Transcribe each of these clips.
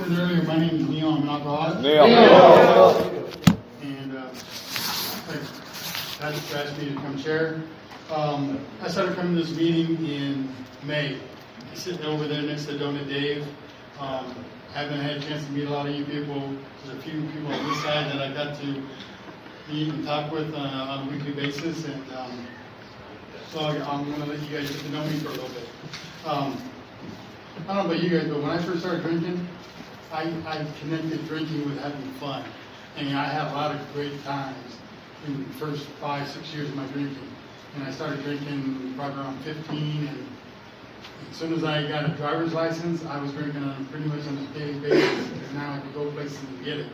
mentioned earlier, my name is Neil. I'm an alcoholic. And Pastor asked me to come share. I started coming to this meeting in May. I'm sitting over there next to Donut Dave. Haven't had a chance to meet a lot of you people. There's a few people on this side that I got to meet and talk with on a weekly basis. And so I'm going to let you guys get to know me for a little bit. I don't know about you guys, but when I first started drinking, I connected drinking with having fun. And I had a lot of great times in the first 5-6 years of my drinking. And I started drinking probably around 15, and as soon as I got a driver's license, I was drinking on pretty much on a daily basis, because now I could go places and get it.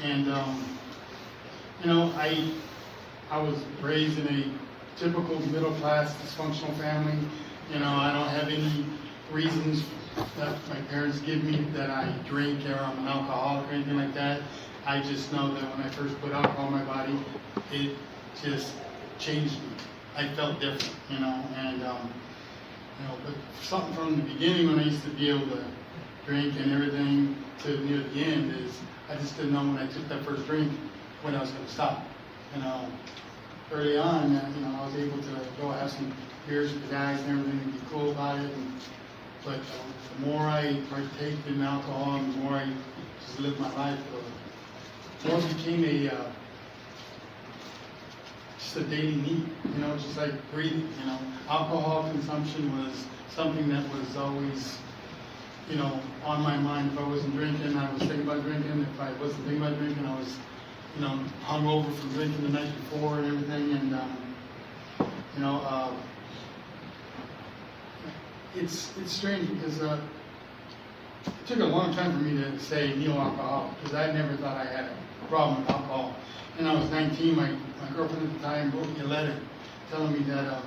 And, you know, I was raised in a typical middle-class dysfunctional family. You know, I don't have any reasons that my parents give me that I drink or I'm an alcoholic or anything like that. I just know that when I first put alcohol in my body, it just changed me. I felt different, you know, and, you know, but something from the beginning when I used to be able to drink and everything to near the end is I just didn't know when I took that first drink when I was going to stop. You know, early on, you know, I was able to go have some beers with the guys and everything and be cool about it. But the more I partaked in alcohol and the more I just lived my life, the more it became just a daily need, you know, just like breathing, you know. Alcohol consumption was something that was always, you know, on my mind. If I wasn't drinking, I was thinking about drinking. If I wasn't thinking about drinking, I was, you know, hungover from drinking the night before and everything. And, you know, it's strange because it took a long time for me to say Neil alcoholic, because I never thought I had a problem with alcohol. And I was 19, my girlfriend at the time wrote me a letter telling me that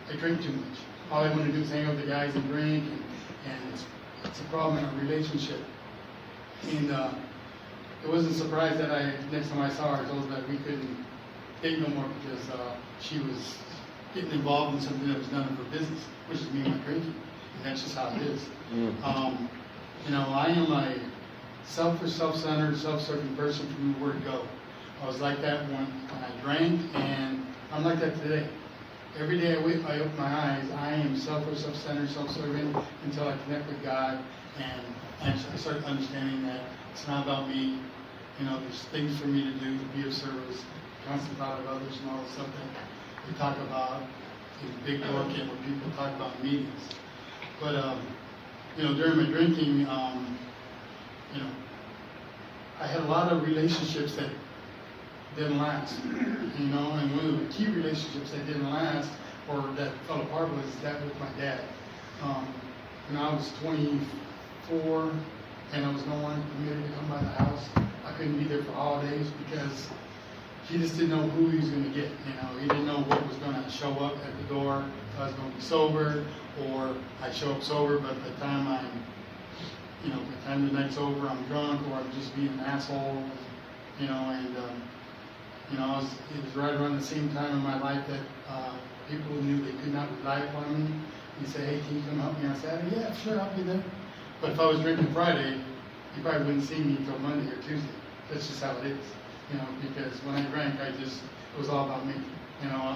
I drink too much. All I want to do is hang out with the guys and drink, and it's a problem in our relationship. And it wasn't surprised that next time I saw her, I told her that we couldn't date no more because she was getting involved in something that was none of her business, which is me and my drinking. And that's just how it is. You know, I am a selfish, self-centered, self-serving person from the word go. I was like that when I drank, and I'm like that today. Every day I open my eyes, I am selfish, self-centered, self-serving until I connect with God, and I start understanding that it's not about me. You know, there's things for me to do, to be of service, constant thought of others, and all the stuff that we talk about in big book and what people talk about in meetings. But you know, during my drinking, you know, I had a lot of relationships that didn't last, you know, and one of the key relationships that didn't last or that fell apart was that with my dad. When I was 24 and I was no longer permitted to come by the house, I couldn't be there for holidays because he just didn't know who he was going to get. You know, he didn't know what was going to show up at the door. If I was going to be sober, or I show up sober, but by the time you know, by the time the night's over, I'm drunk, or I'm just being an asshole. You know, and you know, it was right around the same time in my life that people knew they could not rely upon me. He'd say, "Hey, can you come help me on Saturday?" "Yeah, sure, I'll be there." But if I was drinking Friday, you probably wouldn't see me until Monday or Tuesday. That's just how it is. You know, because when I drank, it was all about me. You know,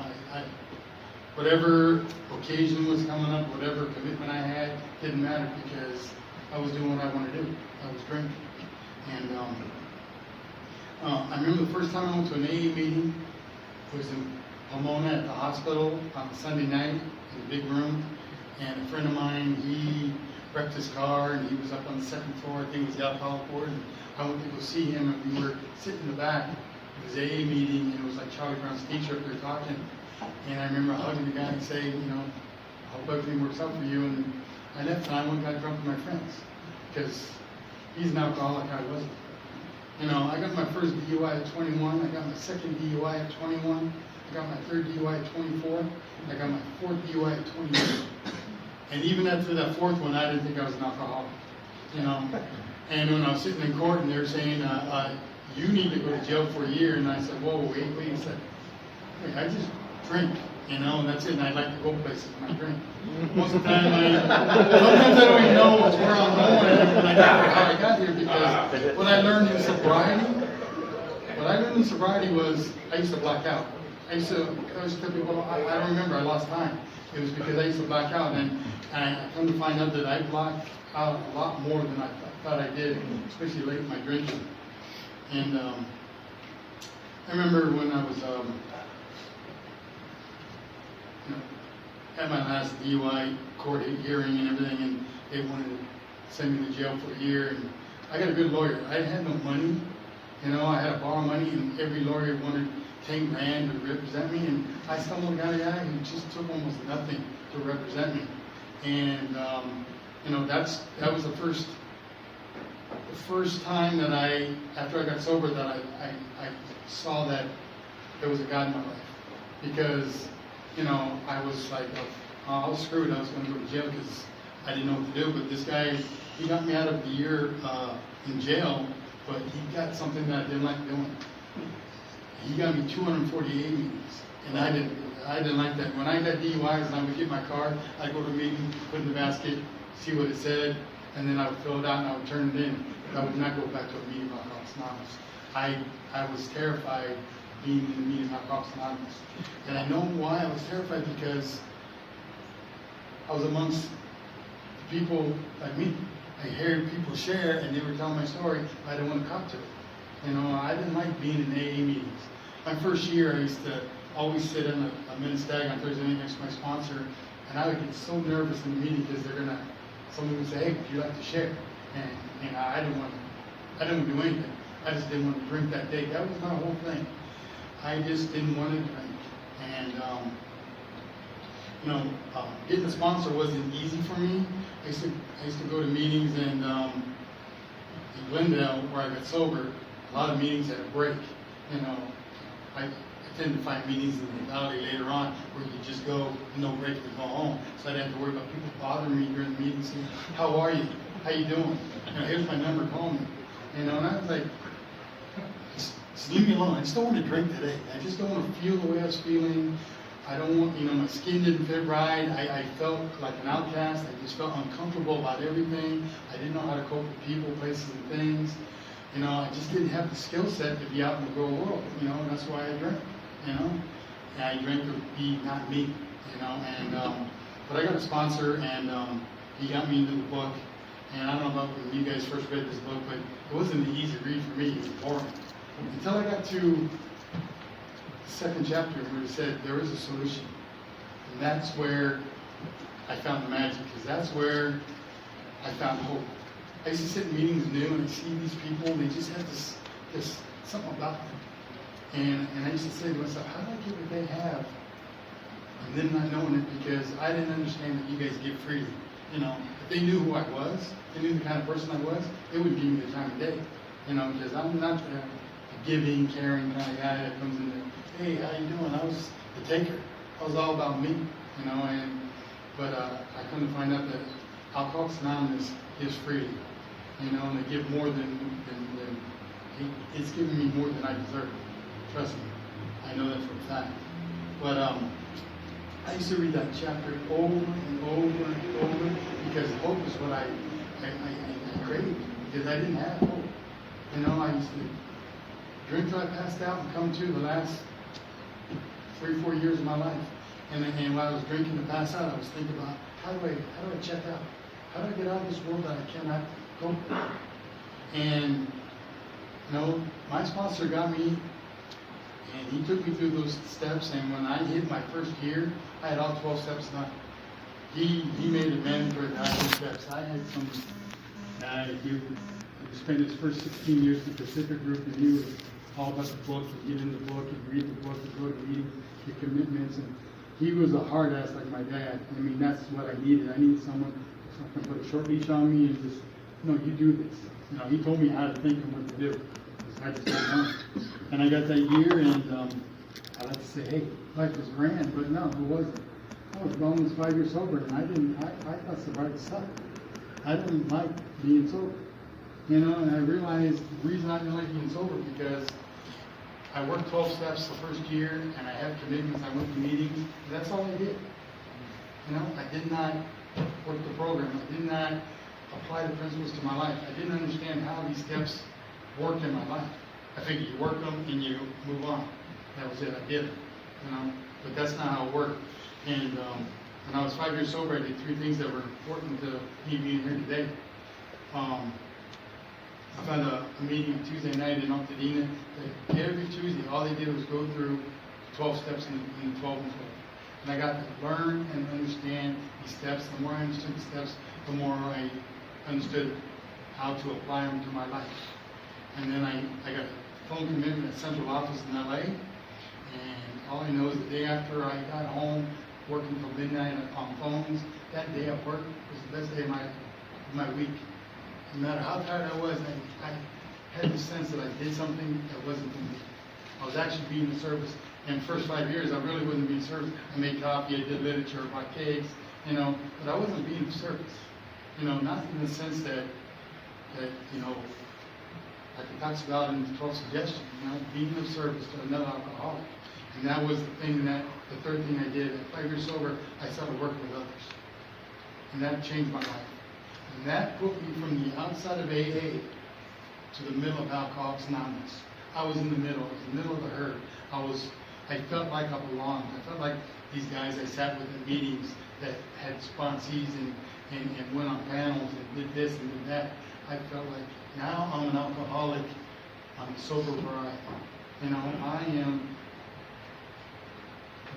whatever occasion was coming up, whatever commitment I had, didn't matter because I was doing what I wanted to do. I was drinking. And I remember the first time I went to an AA meeting. It was in Pomona at the hospital on Sunday night in a big room. And a friend of mine, he wrecked his car and he was up on the second floor. I think it was the alcoholic ward. And I went to go see him, and we were sitting in the back of his AA meeting, and it was like Charlie Brown's teacher up there talking. And I remember hugging the guy and saying, you know, I hope everything works out for you. And I left, and I went and got drunk with my friends because he's an alcoholic, I wasn't. You know, I got my first DUI at 21. I got my second DUI at 21. I got my third DUI at 24. I got my fourth DUI at 28. And even after that fourth one, I didn't think I was an alcoholic. You know. And when I was sitting in court and they were saying, you need to go to jail for a year, and I said, whoa, wait a second. Wait, I just drink. you know, and that's it. And I like to go places when I drink. Most of the time, sometimes I don't even know where I'm going when I got how I got here, because what I learned in sobriety was I used to black out. I used to tell people, I don't remember, I lost time. It was because I used to black out, and I come to find out that I blocked out a lot more than I thought I did, especially late in my drinking. And I remember when I was had my last DUI court hearing and everything, and they wanted to send me to jail for a year. And I got a good lawyer. I had no money, you know. I had to borrow money, and every lawyer wanted 10 grand to represent me. And I stumbled down a guy who just took almost nothing to represent me. And you know, that was the first time that after I got sober, that I saw that there was a God in my life, because, you know, I was like, I was screwed. I was going to go to jail because I didn't know what to do. But this guy, he got me out of the year in jail, but he got something that I didn't like doing. He got me 248 meetings, and I didn't like that. When I got DUIs and I would get my card, I'd go to a meeting, put it in the basket, see what it said, and then I would fill it out and I would turn it in. I would not go back to a meeting about Alcoholics Anonymous. I was terrified being in a meeting about Alcoholics Anonymous. And I know why I was terrified, because I was amongst people like me. I heard people share, and they were telling my story. I didn't want to cop to it. You know, I didn't like being in AA meetings. My first year, I used to always sit in a men's Stag on Thursday night next to my sponsor, and I would get so nervous in the meeting because somebody would say, "Hey, would you like to share?" And I didn't want to do anything. I just didn't want to drink that day. That was my whole thing. I just didn't want to drink. And you know, getting a sponsor wasn't easy for me. I used to go to meetings, and in Glendale, where I got sober, a lot of meetings had a break. You know, I tend to find meetings in the valley later on where you just go, no break, and go home. So I didn't have to worry about people bothering me during the meeting, saying, "How are you? How you doing? You know, here's my number, call me." You know, and I was like, just leave me alone. I just don't want to drink today. I just don't want to feel the way I was feeling. I don't want, you know, my skin didn't fit right. I felt like an outcast. I just felt uncomfortable about everything. I didn't know how to cope with people, places, and things. You know, I just didn't have the skill set to be out in the real world, you know, and that's why I drank, you know. And I drank to be not me, you know. And but I got a sponsor, and he got me into the book. And I don't know about when you guys first read this book, but it wasn't an easy read for me. It was boring. Until I got to the second chapter where it said there is a solution. And that's where I found the magic, because that's where I found hope. I used to sit in meetings new, and I see these people, and they just have this something about them. And I used to say to myself, how do I get what they have? And then not knowing it, because I didn't understand that you guys give freely. You know, if they knew who I was, they knew the kind of person I was, they would give me the time of day. You know, because I'm not the giving, caring kind of guy that comes in there, "Hey, how you doing?" I was the taker. I was all about me, you know. But I come to find out that Alcoholics Anonymous gives freely, you know, and they give more than it's giving me more than I deserve. Trust me, I know that for a fact. But I used to read that chapter over and over and over, because hope is what I craved, because I didn't have hope. You know, I used to drink till I passed out and come to the last 3-4 years of my life. And while I was drinking to pass out, I was thinking about how do I check out? How do I get out of this world that I cannot cope with? And you know, my sponsor got me, and he took me through those steps. And when I hit my first year, I had all 12 steps done. He made it mandatory that I did steps. I had some guy who spent his first 16 years in the Pacific Group, and he was all about the book, and get in the book, and read the book, and go to meetings, get commitments. And he was a hard ass like my dad. I mean, that's what I needed. I needed someone who can put a short leash on me and just, you know, you do this. You know, he told me how to think and what to do. I just didn't know. And I got that year, and I like to say, hey, life was grand, but no, it wasn't. I was almost 5 years sober, and I thought sobriety sucked. I didn't like being sober. You know, and I realized the reason I didn't like being sober because I worked 12 steps the first year, and I had commitments, I went to meetings, that's all I did. You know, I did not work the program, I did not apply the principles to my life. I didn't understand how these steps worked in my life. I figured you work them and you move on. That was it, I did it, you know, but that's not how it worked. And when I was 5 years sober, I did 3 things that were important to me being here today. I found a meeting on Tuesday night in Arcadia. Every Tuesday, all they did was go through 12 steps in 12 and 12. And I got to learn and understand these steps. The more I understood the steps, the more I understood how to apply them to my life. And then I got a phone commitment at central office in LA. And all I know is the day after I got home, working till midnight on phones, that day at work was the best day of my week. No matter how tired I was, I had the sense that I did something that wasn't for me. I was actually being of service. And the first 5 years, I really wasn't being of service. I made coffee, I did literature, I bought cakes, you know, but I wasn't being of service. You know, not in the sense that you know, like it talks about in the 12 suggestions, you know, being of service to another alcoholic. And that was the thing the third thing I did. At 5 years sober, I started working with others. And that changed my life. And that put me from the outside of AA to the middle of Alcoholics Anonymous. I was in the middle. I was in the middle of the herd. I felt like I belonged. I felt like these guys I sat with in meetings that had sponsees and went on panels and did this and did that. I felt like now I'm an alcoholic. I'm sober where I am. You know, I am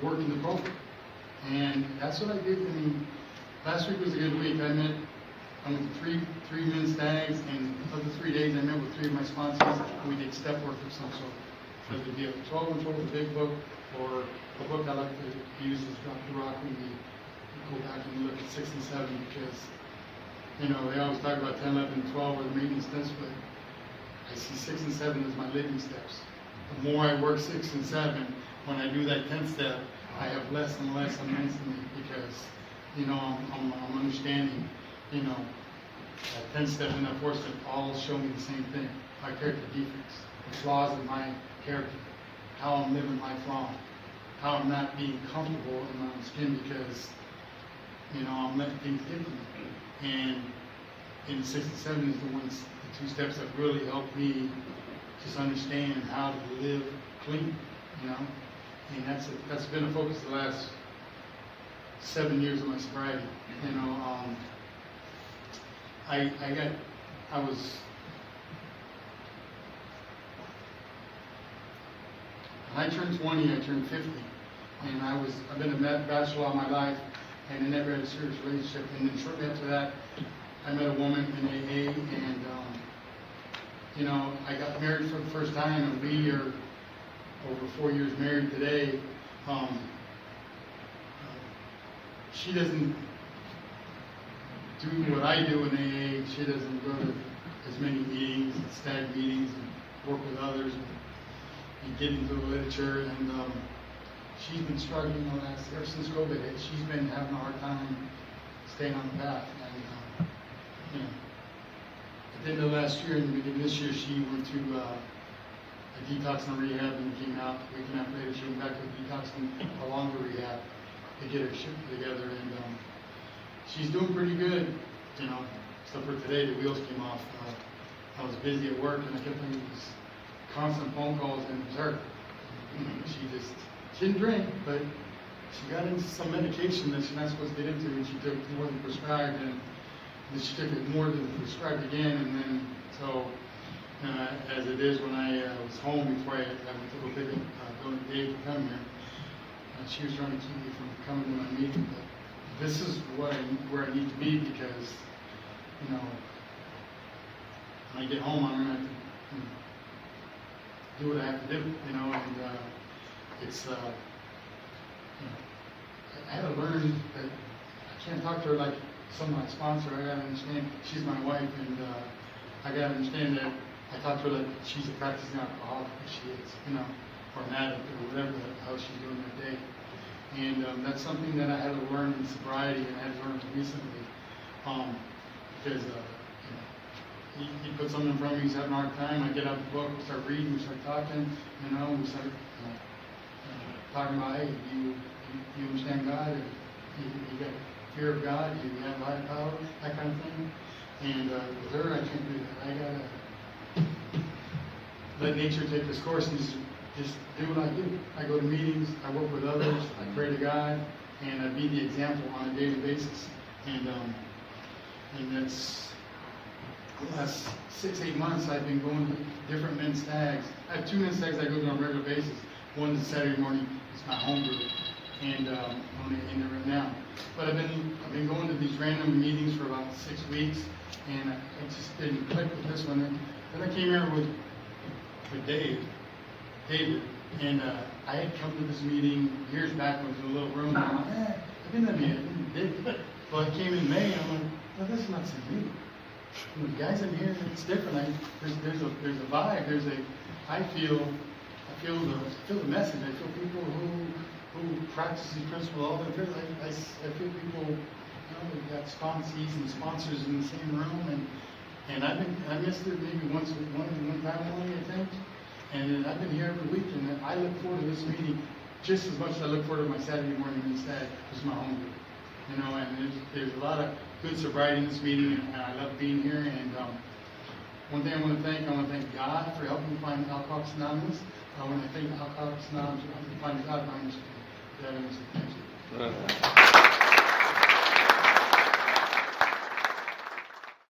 working the program. And that's what I did. I mean, last week was a good week. I went to three men's stags, and of the 3 days I met with 3 of my sponsors, and we did step work of some sort. For the deal, 12 and 12 is a big book, or a book I like to use is Dr. Rock when we go back and look at 6 and 7, because, you know, they always talk about 10, 11, and 12 are the maintenance steps, but I see 6 and 7 as my living steps. The more I work 6 and 7, when I do that 10th step, I have less and less immense in me, because, you know, I'm understanding, you know, that 10th step and that 4th step all show me the same thing, my character defects, the flaws in my character, how I'm living my flaw, how I'm not being comfortable in my own skin because, you know, I'm letting things get to me. And in 6 and 7 is the 2 steps that really helped me just understand how to live clean, you know. And that's been a focus the last 7 years of my sobriety. You know, when I turned 20, I turned 50, and I've been a bachelor all my life, and I never had a serious relationship. And then shortly after that, I met a woman in AA, and you know, I got married for the first time, and we are over 4 years married today. She doesn't do what I do in AA. She doesn't go to as many meetings, stag meetings, and work with others, and get into the literature. And she's been struggling ever since COVID hit. She's been having a hard time staying on the path. And you know, at the end of last year and the beginning of this year, she went to a detox and rehab and came out. A week and a half later, she went back to a detox and a longer rehab to get her shit together. And she's doing pretty good, you know, except for today, the wheels came off. I was busy at work, and I kept getting these constant phone calls, and it was her. You know, she didn't drink, but she got into some medication that she's not supposed to get into, and she took more than prescribed, and then she took it more than prescribed again, and then, so, as it is, when I was home before I went to go pick up Dave to come here, she was trying to keep me from coming to my meeting, but this is where I need to be, because, you know, when I get home, I'm going to have to, you know, do what I have to do, you know, and it's, you know, I had to learn that I can't talk to her like some of my sponsor. I got to understand she's my wife, and I got to understand that I talk to her like she's a practicing alcoholic, because she is, you know, or an addict, or whatever the hell she's doing that day. And that's something that I had to learn in sobriety, and I had to learn recently, because you know, he put something in front of me, he's having a hard time, I get out the book, we start reading, we start talking, you know, we start talking about, hey, you understand God, you got fear of God, you have life power, that kind of thing. And with her, I can't do that. I gotta let nature take this course and just do what I do. I go to meetings, I work with others, I pray to God, and I be the example on a daily basis. And that's the last 6-8 months I've been going to different men's stags. I have 2 men's stags I go to on a regular basis. One is Saturday morning, it's my home group, and I'm in there right now. But I've been going to these random meetings for about 6 weeks, and I just didn't click with this one. And then I came here with David, and I had come to this meeting years back when it was in a little room. And I'm like, I've been to that meeting, I didn't dig it. Well, I came in May, and I'm like, no, this is not the same meeting. The guys in here, it's different. There's a vibe. I feel the message. I feel people who practice these principles all the time. I feel people, you know, we've got sponsees and sponsors in the same room, and I missed it maybe one time only, I think. And I've been here every week, and I look forward to this meeting just as much as I look forward to my Saturday morning instead. It's my home group, you know. And there's a lot of good sobriety in this meeting, and I love being here. And one thing I want to thank God for helping me find Alcoholics Anonymous. I want to thank Alcoholics Anonymous for helping me find God. I understand. Thank you.